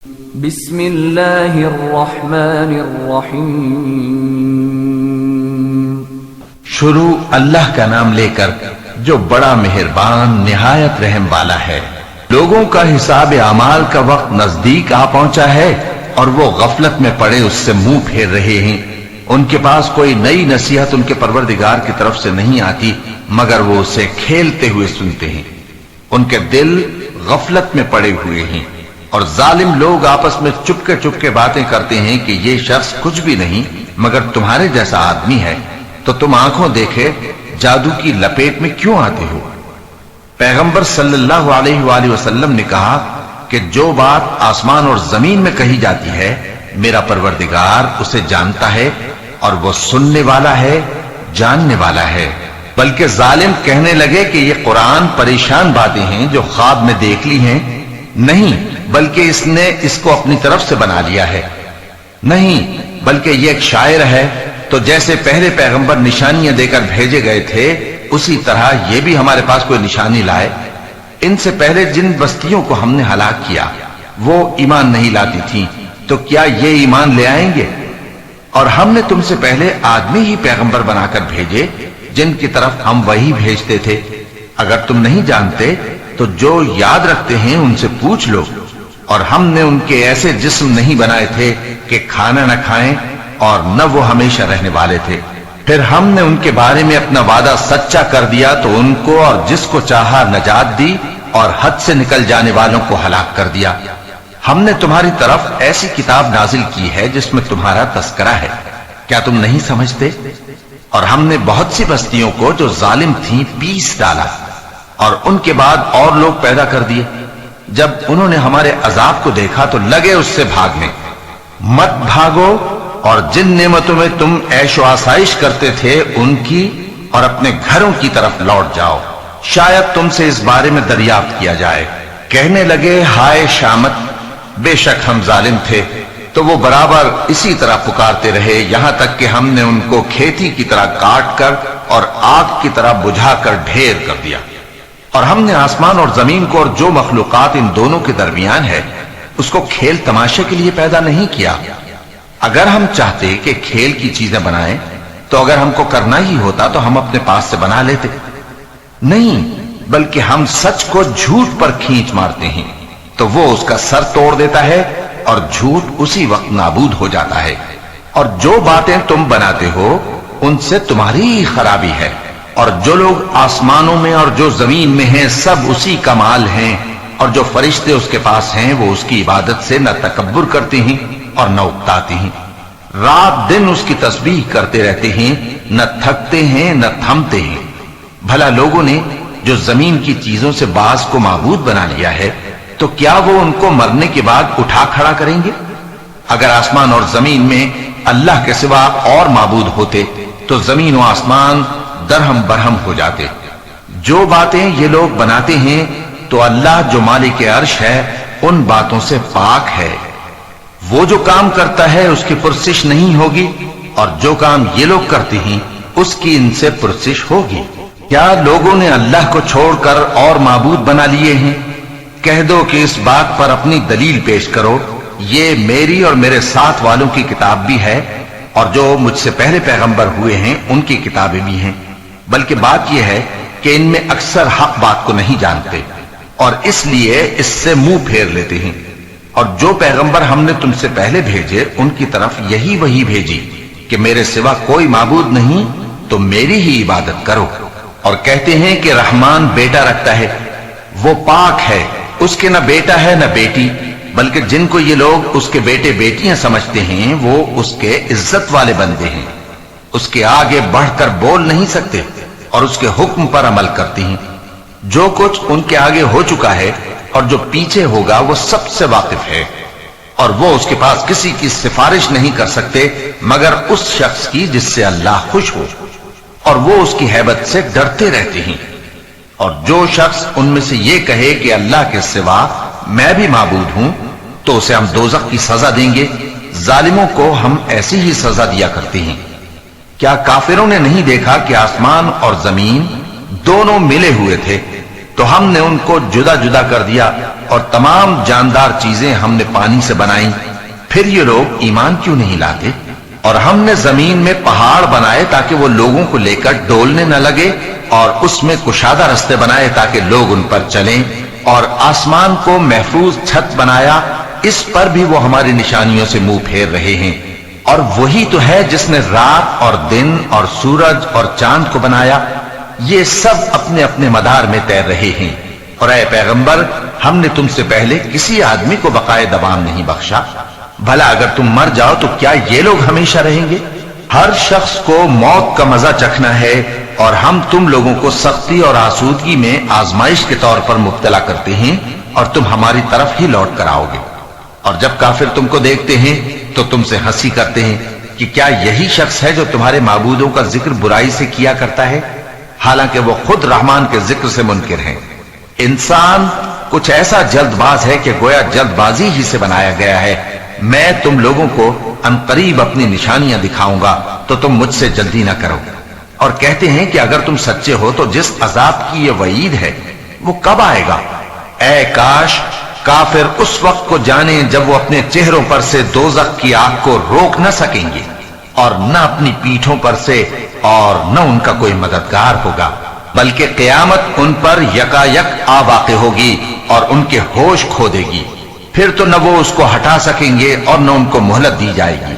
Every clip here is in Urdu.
بسم اللہ الرحمن الرحیم شروع اللہ کا نام لے کر جو بڑا مہربان نہایت رحم والا ہے۔ لوگوں کا حساب اعمال کا وقت نزدیک آ پہنچا ہے اور وہ غفلت میں پڑے اس سے منہ پھیر رہے ہیں۔ ان کے پاس کوئی نئی نصیحت ان کے پروردگار کی طرف سے نہیں آتی مگر وہ اسے کھیلتے ہوئے سنتے ہیں۔ ان کے دل غفلت میں پڑے ہوئے ہیں اور ظالم لوگ آپس میں چپکے باتیں کرتے ہیں کہ یہ شخص کچھ بھی نہیں مگر تمہارے جیسا آدمی ہے، تو تم آنکھوں دیکھے جادو کی لپیٹ میں کیوں آتے ہو؟ پیغمبر صلی اللہ علیہ وآلہ وسلم نے کہا کہ جو بات آسمان اور زمین میں کہی جاتی ہے میرا پروردگار اسے جانتا ہے اور وہ سننے والا ہے، جاننے والا ہے۔ بلکہ ظالم کہنے لگے کہ یہ قرآن پریشان باتیں ہیں جو خواب میں دیکھ لی ہیں، نہیں بلکہ اس نے اس کو اپنی طرف سے بنا لیا ہے، نہیں بلکہ یہ ایک شاعر ہے۔ تو جیسے پہلے پیغمبر نشانیاں دے کر بھیجے گئے تھے اسی طرح یہ بھی ہمارے پاس کوئی نشانی لائے۔ ان سے پہلے جن بستیوں کو ہم نے ہلاک کیا وہ ایمان نہیں لاتی تھیں، تو کیا یہ ایمان لے آئیں گے؟ اور ہم نے تم سے پہلے آدمی ہی پیغمبر بنا کر بھیجے جن کی طرف ہم وہی بھیجتے تھے۔ اگر تم نہیں جانتے تو جو یاد رکھتے ہیں ان سے پوچھ لو۔ اور ہم نے ان کے ایسے جسم نہیں بنائے تھے کہ کھانا نہ کھائیں اور نہ وہ ہمیشہ رہنے والے تھے۔ پھر ہم نے ان کے بارے میں اپنا وعدہ سچا کر دیا تو ان کو اور جس کو چاہا نجات دی اور حد سے نکل جانے والوں کو ہلاک کر دیا۔ ہم نے تمہاری طرف ایسی کتاب نازل کی ہے جس میں تمہارا تذکرہ ہے، کیا تم نہیں سمجھتے؟ اور ہم نے بہت سی بستیوں کو جو ظالم تھیں پیس ڈالا اور ان کے بعد اور لوگ پیدا کر دیے۔ جب انہوں نے ہمارے عذاب کو دیکھا تو لگے اس سے بھاگنے۔ مت بھاگو اور جن نعمتوں میں تم عیش و آسائش کرتے تھے ان کی اور اپنے گھروں کی طرف لوٹ جاؤ، شاید تم سے اس بارے میں دریافت کیا جائے۔ کہنے لگے ہائے شامت، بے شک ہم ظالم تھے، تو وہ برابر اسی طرح پکارتے رہے یہاں تک کہ ہم نے ان کو کھیتی کی طرح کاٹ کر اور آگ کی طرح بجھا کر ڈھیر کر دیا۔ اور ہم نے آسمان اور زمین کو اور جو مخلوقات ان دونوں کے درمیان ہے اس کو کھیل تماشے کے لیے پیدا نہیں کیا۔ اگر ہم چاہتے کہ کھیل کی چیزیں بنائیں تو اگر ہم کو کرنا ہی ہوتا تو ہم اپنے پاس سے بنا لیتے، نہیں بلکہ ہم سچ کو جھوٹ پر کھینچ مارتے ہیں تو وہ اس کا سر توڑ دیتا ہے اور جھوٹ اسی وقت نابود ہو جاتا ہے۔ اور جو باتیں تم بناتے ہو ان سے تمہاری ہی خرابی ہے، اور جو لوگ آسمانوں میں اور جو زمین میں ہیں سب اسی کا مال ہیں، اور جو فرشتے اس کے پاس ہیں وہ اس کی عبادت سے نہ تکبر کرتے ہیں اور نہ اکتاتے ہیں، رات دن اس کی تسبیح کرتے رہتے ہیں، نہ تھکتے ہیں نہ تھمتے ہیں۔ بھلا لوگوں نے جو زمین کی چیزوں سے بعض کو معبود بنا لیا ہے تو کیا وہ ان کو مرنے کے بعد اٹھا کھڑا کریں گے؟ اگر آسمان اور زمین میں اللہ کے سوا اور معبود ہوتے تو زمین و آسمان درہم برہم ہو جاتے۔ جو باتیں یہ لوگ بناتے ہیں تو اللہ جو مالک عرش ہے ان باتوں سے پاک ہے۔ وہ جو کام کرتا ہے اس کی پرسش نہیں ہوگی، اور جو کام یہ لوگ کرتے ہیں اس کی ان سے پرسش ہوگی۔ کیا لوگوں نے اللہ کو چھوڑ کر اور معبود بنا لیے ہیں؟ کہہ دو کہ اس بات پر اپنی دلیل پیش کرو، یہ میری اور میرے ساتھ والوں کی کتاب بھی ہے اور جو مجھ سے پہلے پیغمبر ہوئے ہیں ان کی کتابیں بھی ہیں۔ بلکہ بات یہ ہے کہ ان میں اکثر حق بات کو نہیں جانتے اور اس لیے اس سے منہ پھیر لیتے ہیں۔ اور جو پیغمبر ہم نے تم سے پہلے بھیجے ان کی طرف یہی وحی بھیجی کہ میرے سوا کوئی معبود نہیں تو میری ہی عبادت کرو۔ اور کہتے ہیں کہ رحمان بیٹا رکھتا ہے، وہ پاک ہے، اس کے نہ بیٹا ہے نہ بیٹی، بلکہ جن کو یہ لوگ اس کے بیٹے بیٹیاں سمجھتے ہیں وہ اس کے عزت والے بندے ہیں، اس کے آگے بڑھ کر بول نہیں سکتے اور اس کے حکم پر عمل کرتے ہیں۔ جو کچھ ان کے آگے ہو چکا ہے اور جو پیچھے ہوگا وہ سب سے واقف ہے، اور وہ اس کے پاس کسی کی سفارش نہیں کر سکتے مگر اس شخص کی جس سے اللہ خوش ہو، اور وہ اس کی ہیبت سے ڈرتے رہتے ہیں۔ اور جو شخص ان میں سے یہ کہے کہ اللہ کے سوا میں بھی معبود ہوں تو اسے ہم دوزخ کی سزا دیں گے، ظالموں کو ہم ایسی ہی سزا دیا کرتے ہیں۔ کیا کافروں نے نہیں دیکھا کہ آسمان اور زمین دونوں ملے ہوئے تھے، تو ہم نے ان کو جدا جدا کر دیا اور تمام جاندار چیزیں ہم نے پانی سے بنائیں، پھر یہ لوگ ایمان کیوں نہیں لاتے؟ اور ہم نے زمین میں پہاڑ بنائے تاکہ وہ لوگوں کو لے کر ڈولنے نہ لگے، اور اس میں کشادہ رستے بنائے تاکہ لوگ ان پر چلیں، اور آسمان کو محفوظ چھت بنایا، اس پر بھی وہ ہماری نشانیوں سے منہ پھیر رہے ہیں۔ اور وہی تو ہے جس نے رات اور دن اور سورج اور چاند کو بنایا، یہ سب اپنے اپنے مدار میں تیر رہے ہیں۔ اور اے پیغمبر، ہم نے تم سے پہلے کسی آدمی کو بقائے دوام نہیں بخشا، بھلا اگر تم مر جاؤ تو کیا یہ لوگ ہمیشہ رہیں گے؟ ہر شخص کو موت کا مزہ چکھنا ہے، اور ہم تم لوگوں کو سختی اور آسودگی میں آزمائش کے طور پر مبتلا کرتے ہیں، اور تم ہماری طرف ہی لوٹ کر آؤ گے۔ اور جب کافر تم کو دیکھتے ہیں تو تم سے ہنسی کرتے ہیں کہ کیا یہی شخص ہے جو تمہارے معبودوں کا ذکر برائی سے کیا کرتا ہے، حالانکہ وہ خود رحمان کے ذکر سے منکر ہیں۔ انسان کچھ ایسا جلد باز ہے کہ گویا جلد بازی ہی سے بنایا گیا ہے۔ میں تم لوگوں کو عنقریب اپنی نشانیاں دکھاؤں گا تو تم مجھ سے جلدی نہ کرو۔ اور کہتے ہیں کہ اگر تم سچے ہو تو جس عذاب کی یہ وعید ہے وہ کب آئے گا؟ اے کاش کافر اس وقت کو جانیں جب وہ اپنے چہروں پر سے دوزخ کی آگ کو روک نہ سکیں گے، اور نہ اپنی پیٹھوں پر سے، اور نہ ان کا کوئی مددگار ہوگا، بلکہ قیامت ان پر یکایک آ واقع ہوگی اور ان کے ہوش کھو دے گی، پھر تو نہ وہ اس کو ہٹا سکیں گے اور نہ ان کو مہلت دی جائے گی۔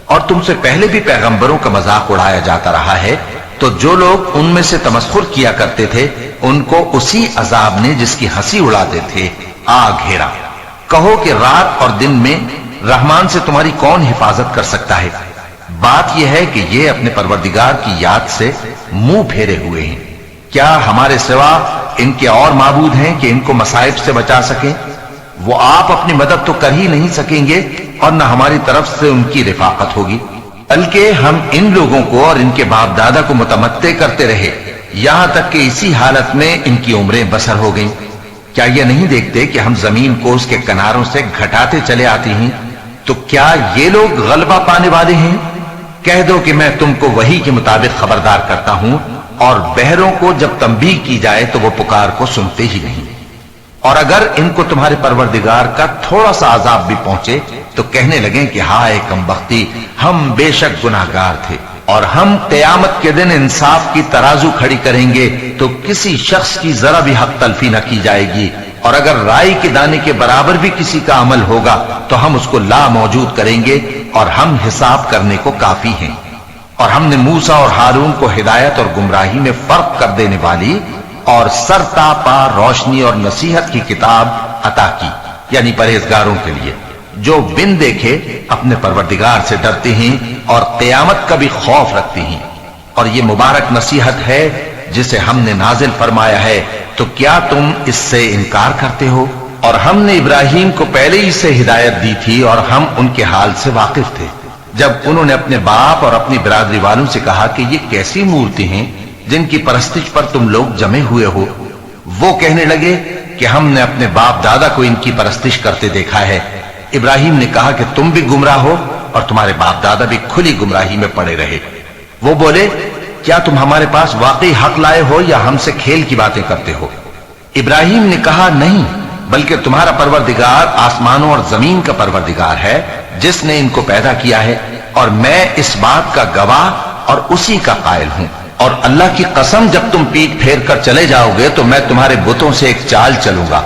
اور تم سے پہلے بھی پیغمبروں کا مذاق اڑایا جاتا رہا ہے، تو جو لوگ ان میں سے تمسخر کیا کرتے تھے ان کو اسی عذاب نے جس کی ہنسی اڑاتے تھے آ گھیرا۔ کہو کہ رات اور دن میں رحمان سے تمہاری کون حفاظت کر سکتا ہے؟ بات یہ ہے کہ یہ اپنے پروردگار کی یاد سے منہ پھیرے ہوئے ہیں۔ کیا ہمارے سوا ان کے اور معبود ہیں کہ ان کو مصائب سے بچا سکیں؟ وہ آپ اپنی مدد تو کر ہی نہیں سکیں گے، اور نہ ہماری طرف سے ان کی رفاقت ہوگی، بلکہ ہم ان لوگوں کو اور ان کے باپ دادا کو متمتع کرتے رہے، یہاں تک کہ اسی حالت میں ان کی عمریں بسر ہو گئیں۔ کیا یہ نہیں دیکھتے کہ ہم زمین کو اس کے کناروں سے گھٹاتے چلے آتے ہیں؟ تو کیا یہ لوگ غلبہ پانے والے ہیں؟ کہہ دو کہ میں تم کو وحی کے مطابق خبردار کرتا ہوں، اور بہروں کو جب تنبیہ کی جائے تو وہ پکار کو سنتے ہی نہیں۔ اور اگر ان کو تمہارے پروردگار کا تھوڑا سا عذاب بھی پہنچے تو کہنے لگیں کہ ہائے کمبختی، ہم بے شک گناہگار تھے، اور ہم قیامت کے دن انصاف کی ترازو کھڑی کریں گے تو کسی شخص کی ذرا بھی حق تلفی نہ کی جائے گی، اور اگر رائی کے دانے کے برابر بھی کسی کا عمل ہوگا تو ہم اس کو لا موجود کریں گے، اور ہم حساب کرنے کو کافی ہیں۔ اور ہم نے موسیٰ اور ہارون کو ہدایت اور گمراہی میں فرق کر دینے والی اور سر تا پا روشنی اور نصیحت کی کتاب عطا کی، یعنی پرہیزگاروں کے لیے جو بن دیکھے اپنے پروردگار سے ڈرتے ہیں اور قیامت کا بھی خوف رکھتے ہیں۔ اور یہ مبارک نصیحت ہے جسے ہم نے نازل فرمایا ہے، تو کیا تم اس سے انکار کرتے ہو؟ اور ہم نے ابراہیم کو پہلے ہی سے ہدایت دی تھی، اور ہم ان کے حال سے واقف تھے جب انہوں نے اپنے باپ اور اپنی برادری والوں سے کہا کہ یہ کیسی مورتی ہیں جن کی پرستش پر تم لوگ جمے ہوئے ہو۔ وہ کہنے لگے کہ ہم نے اپنے باپ دادا کو ان کی پرستش کرتے دیکھا ہے۔ ابراہیم نے کہا کہ تم بھی گمراہ ہو اور تمہارے باپ دادا بھی کھلی گمراہی میں پڑے رہے۔ وہ بولے کیا تم ہمارے پاس واقعی حق لائے ہو یا ہم سے کھیل کی باتیں کرتے ہو؟ ابراہیم نے کہا نہیں، بلکہ تمہارا پروردگار آسمانوں اور زمین کا پروردگار ہے جس نے ان کو پیدا کیا ہے، اور میں اس بات کا گواہ اور اسی کا قائل ہوں۔ اور اللہ کی قسم جب تم پیٹ پھیر کر چلے جاؤ گے تو میں تمہارے بتوں سے ایک چال چلوں گا۔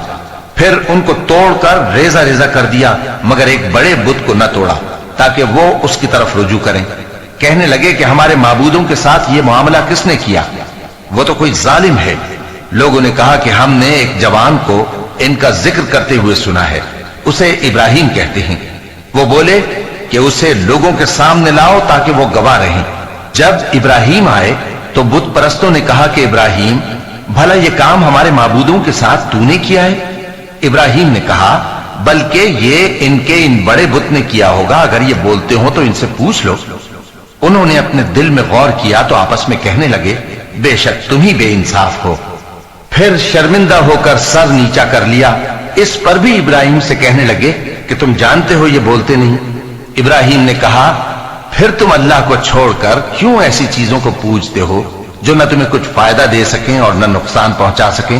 پھر ان کو توڑ کر ریزہ ریزہ کر دیا، مگر ایک بڑے بت کو نہ توڑا تاکہ وہ اس کی طرف رجوع کریں۔ کہنے لگے کہ ہمارے معبودوں کے ساتھ یہ معاملہ کس نے کیا؟ وہ تو کوئی ظالم ہے۔ لوگوں نے کہا کہ ہم نے ایک جوان کو ان کا ذکر کرتے ہوئے سنا ہے، اسے ابراہیم کہتے ہیں۔ وہ بولے کہ اسے لوگوں کے سامنے لاؤ تاکہ وہ گواہ رہیں۔ جب ابراہیم آئے تو بت پرستوں نے کہا کہ ابراہیم، بھلا یہ کام ہمارے معبودوں کے ساتھ تو نے کیا ہے؟ ابراہیم نے کہا بلکہ یہ ان کے ان بڑے بت نے کیا ہوگا، اگر یہ بولتے ہو تو ان سے پوچھ لو۔ انہوں نے اپنے دل میں غور کیا تو آپس میں کہنے لگے بے شک تم ہی بے انصاف ہو۔ پھر شرمندہ ہو کر سر نیچا کر لیا۔ اس پر بھی ابراہیم سے کہنے لگے کہ تم جانتے ہو یہ بولتے نہیں۔ ابراہیم نے کہا پھر تم اللہ کو چھوڑ کر کیوں ایسی چیزوں کو پوجتے ہو جو نہ تمہیں کچھ فائدہ دے سکیں اور نہ نقصان پہنچا سکیں؟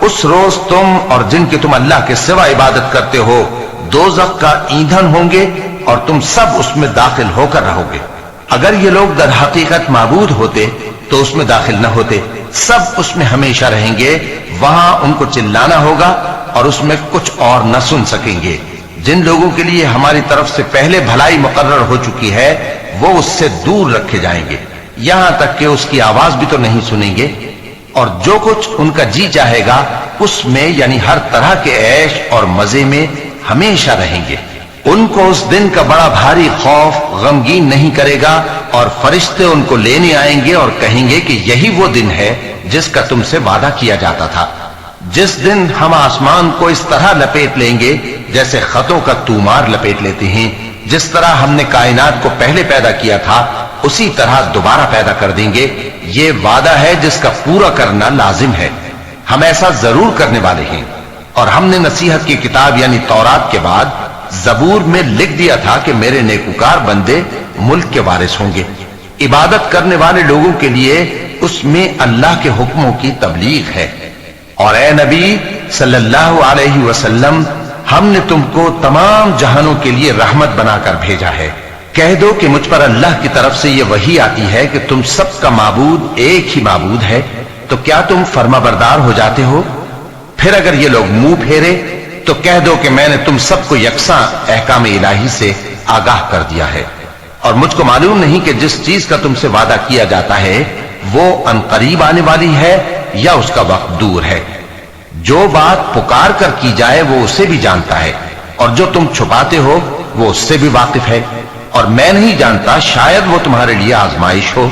اس روز تم اور جن کی تم اللہ کے سوا عبادت کرتے ہو دوزخ کا ایندھن ہوں گے اور تم سب اس میں داخل ہو کر رہو گے۔ اگر یہ لوگ در حقیقت معبود ہوتے تو اس میں داخل نہ ہوتے، سب اس میں ہمیشہ رہیں گے، وہاں ان کو چلانا ہوگا اور اس میں کچھ اور نہ سن سکیں گے۔ جن لوگوں کے لیے ہماری طرف سے پہلے بھلائی مقرر ہو چکی ہے وہ اس سے دور رکھے جائیں گے، یہاں تک کہ اس کی آواز بھی تو نہیں سنیں گے، اور جو کچھ ان کا جی چاہے گا اس میں یعنی ہر طرح کے عیش اور مزے میں ہمیشہ رہیں گے۔ ان کو اس دن کا بڑا بھاری خوف غمگین نہیں کرے گا، اور فرشتے ان کو لینے آئیں گے اور کہیں گے کہ یہی وہ دن ہے جس کا تم سے وعدہ کیا جاتا تھا، جس دن ہم آسمان کو اس طرح لپیٹ لیں گے جیسے خطوں کا تومار لپیٹ لیتے ہیں، جس طرح ہم نے کائنات کو پہلے پیدا کیا تھا اسی طرح دوبارہ پیدا کر دیں گے۔ یہ وعدہ ہے جس کا پورا کرنا لازم ہے، ہم ایسا ضرور کرنے والے ہیں۔ اور ہم نے نصیحت کی کتاب یعنی تورات کے بعد زبور میں لکھ دیا تھا کہ میرے نیکوکار بندے ملک کے وارث ہوں گے۔ عبادت کرنے والے لوگوں کے لیے اس میں اللہ کے حکموں کی تبلیغ ہے۔ اور اے نبی صلی اللہ علیہ وسلم، ہم نے تم کو تمام جہانوں کے لیے رحمت بنا کر بھیجا ہے۔ کہہ دو کہ مجھ پر اللہ کی طرف سے یہ وحی آتی ہے کہ تم سب کا معبود ایک ہی معبود ہے، تو کیا تم فرما بردار ہو جاتے ہو؟ پھر اگر یہ لوگ منہ پھیرے تو کہہ دو کہ میں نے تم سب کو یکساں احکام الہی سے آگاہ کر دیا ہے، اور مجھ کو معلوم نہیں کہ جس چیز کا تم سے وعدہ کیا جاتا ہے وہ عنقریب آنے والی ہے یا اس کا وقت دور ہے۔ جو بات پکار کر کی جائے وہ اسے بھی جانتا ہے، اور جو تم چھپاتے ہو وہ اس سے بھی واقف ہے، اور میں نہیں جانتا شاید وہ تمہارے لیے آزمائش ہو،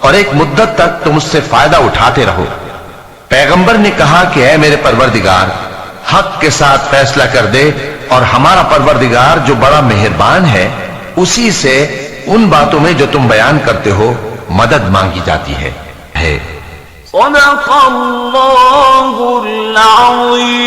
اور ایک مدت تک تم اس سے فائدہ اٹھاتے رہو۔ پیغمبر نے کہا کہ اے میرے پروردگار، حق کے ساتھ فیصلہ کر دے، اور ہمارا پروردگار جو بڑا مہربان ہے اسی سے ان باتوں میں جو تم بیان کرتے ہو مدد مانگی جاتی ہے۔ صدق اللہ العظیم۔